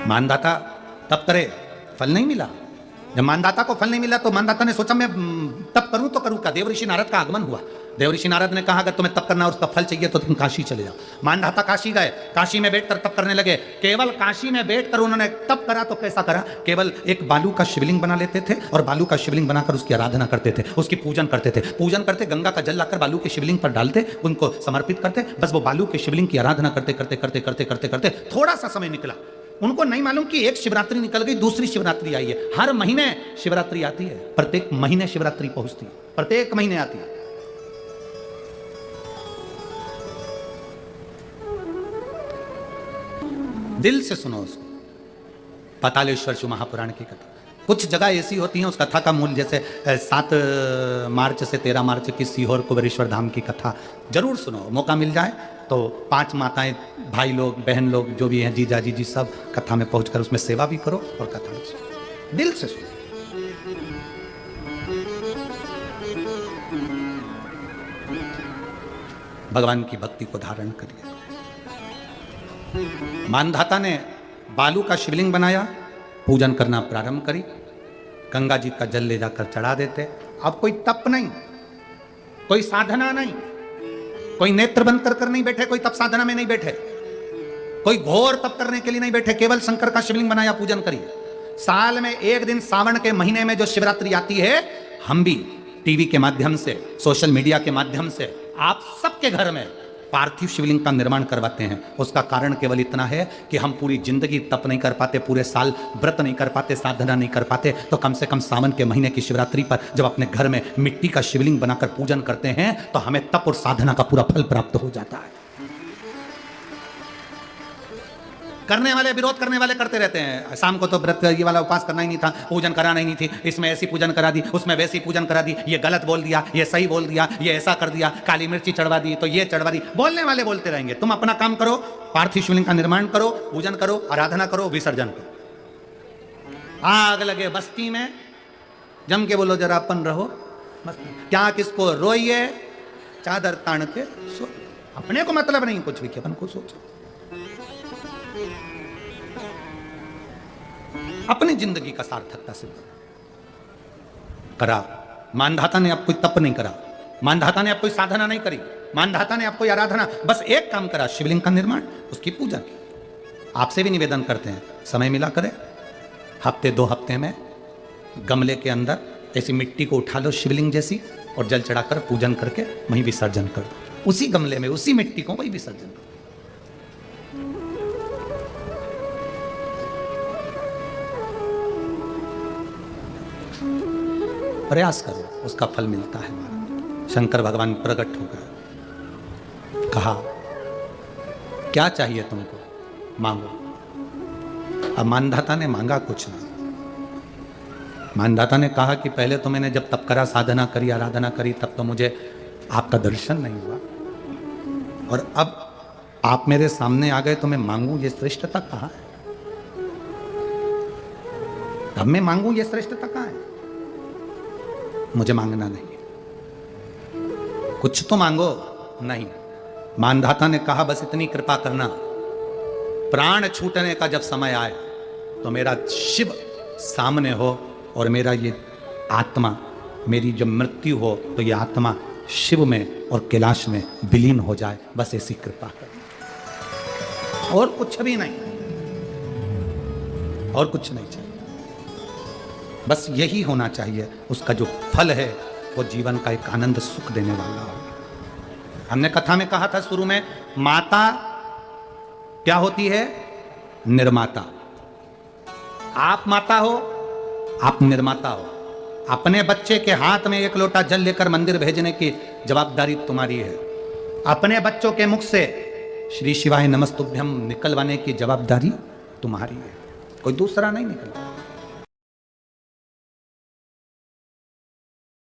मानदाता तप करे, फल नहीं मिला। जब मानदाता को फल नहीं मिला तो मानदाता ने सोचा मैं तप करूं तो करूं क्या। देव ऋषि नारद का आगमन हुआ। देव ऋषि नारद ने कहा अगर तुम्हें तप करना और उसका फल चाहिए तो तुम काशी चले जाओ। मानदाता काशी गए, काशी में बैठकर तप करने लगे। केवल काशी में बैठकर उन्होंने तप करा तो कैसा करा, केवल एक बालू का शिवलिंग बना लेते थे और बालू का शिवलिंग बनाकर उसकी आराधना करते थे, उसकी पूजन करते थे। पूजन करते, गंगा का जल लाकर बालू के शिवलिंग पर डालते, उनको समर्पित करते। बस वो बालू के शिवलिंग की आराधना करते करते करते करते करते करते थोड़ा सा समय निकला। उनको नहीं मालूम कि एक शिवरात्रि निकल गई, दूसरी शिवरात्रि आई है। हर महीने शिवरात्रि आती है, प्रत्येक महीने शिवरात्रि पहुंचती है, प्रत्येक महीने आती है। दिल से सुनो उसको। पातालेश्वर शिव महापुराण की कथा, कुछ जगह ऐसी होती हैं उस कथा का मूल, जैसे 7 मार्च से 13 मार्च की सीहोर कुबेरेश्वर धाम की कथा जरूर सुनो। मौका मिल जाए तो 5 माताएं, भाई लोग, बहन लोग जो भी हैं, जीजा जीजी, सब कथा में पहुंचकर उसमें सेवा भी करो और कथा में सुनो, दिल से सुनो। भगवान की भक्ति को धारण करिए। मानधाता ने बालू का शिवलिंग बनाया, पूजन करना प्रारंभ करी, गंगा जी का जल ले जाकर चढ़ा देते। अब कोई तप नहीं, कोई साधना नहीं, कोई नेत्र बंद कर नहीं बैठे, कोई तप साधना में नहीं बैठे, कोई घोर तप करने के लिए नहीं बैठे, केवल शंकर का शिवलिंग बनाया, पूजन करिए। साल में एक दिन सावन के महीने में जो शिवरात्रि आती है, हम भी टीवी के माध्यम से, सोशल मीडिया के माध्यम से आप सबके घर में पार्थिव शिवलिंग का निर्माण करवाते हैं। उसका कारण केवल इतना है कि हम पूरी जिंदगी तप नहीं कर पाते, पूरे साल व्रत नहीं कर पाते, साधना नहीं कर पाते, तो कम से कम सावन के महीने की शिवरात्रि पर जब अपने घर में मिट्टी का शिवलिंग बनाकर पूजन करते हैं तो हमें तप और साधना का पूरा फल प्राप्त हो जाता है। करने वाले, विरोध करने वाले करते रहते हैं, शाम को तो व्रत ये वाला उपवास करना ही नहीं था, पूजन कराना ही नहीं थी, इसमें ऐसी पूजन करा दी, उसमें वैसी पूजन करा दी, ये गलत बोल दिया, ये सही बोल दिया, ये ऐसा कर दिया, काली मिर्ची चढ़वा दी तो ये चढ़वा दी। बोलने वाले बोलते रहेंगे। तुम अपना काम करो, पार्थिव शिवलिंग का निर्माण करो, पूजन करो, आराधना करो, विसर्जन करो। आग लगे बस्ती में, जम के बोलो जरा अपन रहो, क्या किसको रोइए, चादर तान के सो। अपने को मतलब नहीं कुछ भी, अपन को सोचो, अपनी जिंदगी का सार्थकता सिद्ध करा। मानधाता ने आप कोई तप नहीं करा, मानधाता ने आप कोई साधना नहीं करी, मानधाता ने आप कोई आराधना, बस एक काम करा, शिवलिंग का निर्माण, उसकी पूजा की। आपसे भी निवेदन करते हैं, समय मिला करे, हफ्ते 2 हफ्ते में गमले के अंदर ऐसी मिट्टी को उठा लो शिवलिंग जैसी, और जल चढ़ाकर पूजन करके वहीं विसर्जन कर दो। उसी गमले में उसी मिट्टी को वहीं विसर्जन करो। प्रयास करो, उसका फल मिलता है। शंकर भगवान प्रकट हो गए, कहा क्या चाहिए तुमको, मांगो। अब मानधाता ने मांगा कुछ ना। मानधाता ने कहा कि पहले तो मैंने जब तप करा, साधना करी, आराधना करी, तब तो मुझे आपका दर्शन नहीं हुआ, और अब आप मेरे सामने आ गए तो मैं मांगू, ये श्रेष्ठता कहाँ है? अब मैं मांगू, ये श्रेष्ठता कहाँ है? मुझे मांगना नहीं, कुछ तो मांगो। नहीं, मानधाता ने कहा बस इतनी कृपा करना, प्राण छूटने का जब समय आए तो मेरा शिव सामने हो और मेरा ये आत्मा, मेरी जब मृत्यु हो तो ये आत्मा शिव में और कैलाश में विलीन हो जाए, बस ऐसी कृपा कर, और कुछ भी नहीं, और कुछ नहीं चाहिए। बस यही होना चाहिए। उसका जो फल है वो जीवन का एक आनंद सुख देने वाला हो। हमने कथा में कहा था शुरू में, माता क्या होती है? निर्माता। आप माता हो, आप निर्माता हो। अपने बच्चे के हाथ में 1 लोटा जल लेकर मंदिर भेजने की जवाबदारी तुम्हारी है। अपने बच्चों के मुख से श्री शिवाय नमस्तुभ्यम निकलवाने की जवाबदारी तुम्हारी है, कोई दूसरा नहीं निकलता।